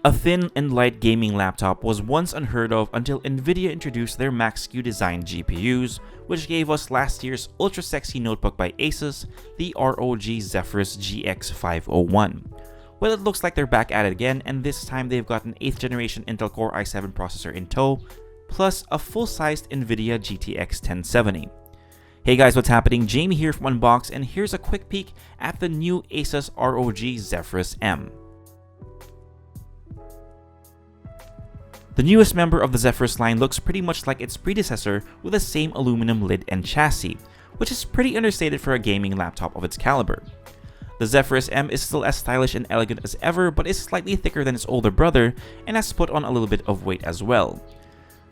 A thin and light gaming laptop was once unheard of until Nvidia introduced their Max-Q design GPUs, which gave us last year's ultra-sexy notebook by Asus, the ROG Zephyrus GX501. Well, it looks like they're back at it again, and this time they've got an 8th generation Intel Core i7 processor in tow, plus a full-sized Nvidia GTX 1070. Hey guys, what's happening? Jamie here from Unbox, and here's a quick peek at the new Asus ROG Zephyrus M. The newest member of the Zephyrus line looks pretty much like its predecessor with the same aluminum lid and chassis, which is pretty understated for a gaming laptop of its caliber. The Zephyrus M is still as stylish and elegant as ever, but is slightly thicker than its older brother and has put on a little bit of weight as well.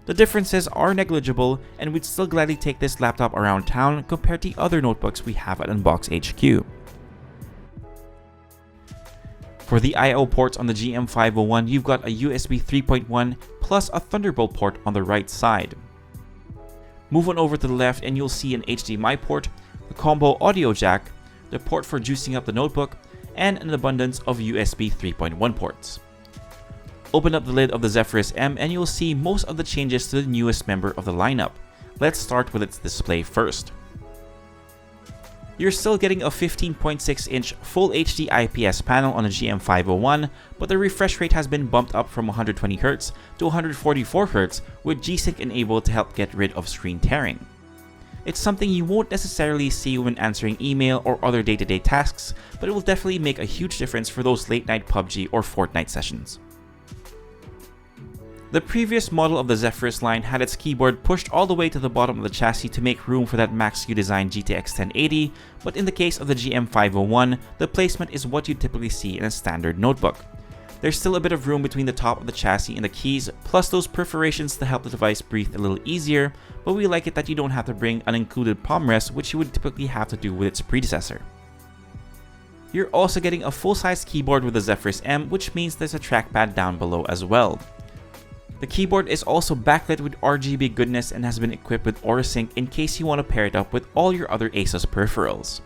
The differences are negligible, and we'd still gladly take this laptop around town compared to other notebooks we have at Unbox HQ. For the I/O ports on the GM501, you've got a USB 3.1 plus a Thunderbolt port on the right side. Move on over to the left and you'll see an HDMI port, a combo audio jack, the port for juicing up the notebook, and an abundance of USB 3.1 ports. Open up the lid of the Zephyrus M and you'll see most of the changes to the newest member of the lineup. Let's start with its display first. You're still getting a 15.6-inch Full HD IPS panel on the GM501, but the refresh rate has been bumped up from 120Hz to 144Hz with G-Sync enabled to help get rid of screen tearing. It's something you won't necessarily see when answering email or other day-to-day tasks, but it will definitely make a huge difference for those late-night PUBG or Fortnite sessions. The previous model of the Zephyrus line had its keyboard pushed all the way to the bottom of the chassis to make room for that Max-Q design GTX 1080, but in the case of the GM501, the placement is what you typically see in a standard notebook. There's still a bit of room between the top of the chassis and the keys, plus those perforations to help the device breathe a little easier, but we like it that you don't have to bring an included palm rest, which you would typically have to do with its predecessor. You're also getting a full-size keyboard with the Zephyrus M, which means there's a trackpad down below as well. The keyboard is also backlit with RGB goodness and has been equipped with AuraSync in case you want to pair it up with all your other Asus peripherals.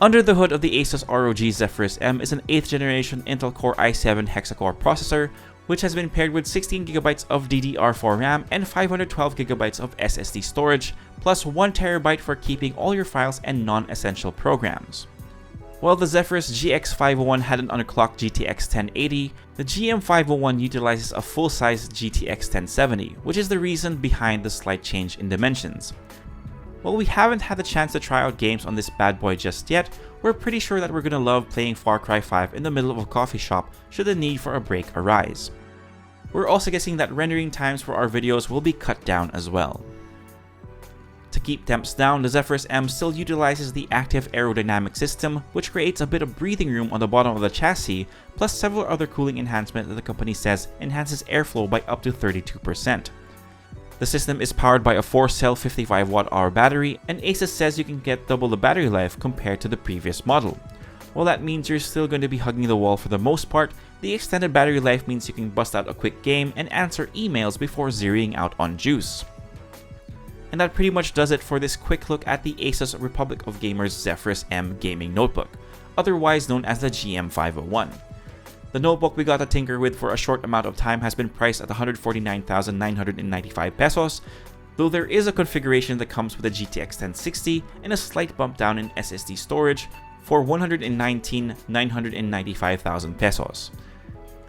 Under the hood of the Asus ROG Zephyrus M is an 8th generation Intel Core i7 hexa-core processor, which has been paired with 16GB of DDR4 RAM and 512GB of SSD storage, plus 1TB for keeping all your files and non-essential programs. While the Zephyrus GX501 had an underclocked GTX 1080, the GM501 utilizes a full-size GTX 1070, which is the reason behind the slight change in dimensions. While we haven't had the chance to try out games on this bad boy just yet, we're pretty sure that we're gonna love playing Far Cry 5 in the middle of a coffee shop should the need for a break arise. We're also guessing that rendering times for our videos will be cut down as well. To keep temps down, the Zephyrus M still utilizes the active aerodynamic system, which creates a bit of breathing room on the bottom of the chassis, plus several other cooling enhancements that the company says enhances airflow by up to 32%. The system is powered by a 4-cell 55Wh battery, and Asus says you can get double the battery life compared to the previous model. While that means you're still going to be hugging the wall for the most part, the extended battery life means you can bust out a quick game and answer emails before zeroing out on juice. And that pretty much does it for this quick look at the Asus Republic of Gamers Zephyrus M gaming notebook, otherwise known as the GM501. The notebook we got to tinker with for a short amount of time has been priced at 149,995 pesos, though there is a configuration that comes with a GTX 1060 and a slight bump down in SSD storage for 119,995,000 pesos.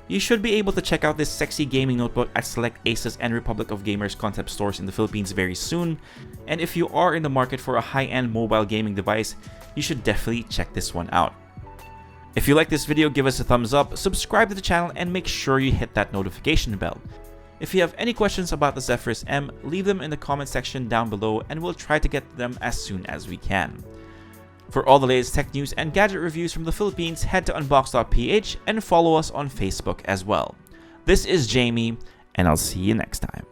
You should be able to check out this sexy gaming notebook at select Asus and Republic of Gamers concept stores in the Philippines very soon, and if you are in the market for a high-end mobile gaming device, you should definitely check this one out. If you like this video, give us a thumbs up, subscribe to the channel, and make sure you hit that notification bell. If you have any questions about the Zephyrus M, leave them in the comment section down below and we'll try to get to them as soon as we can. For all the latest tech news and gadget reviews from the Philippines, head to unbox.ph and follow us on Facebook as well. This is Jamie, and I'll see you next time.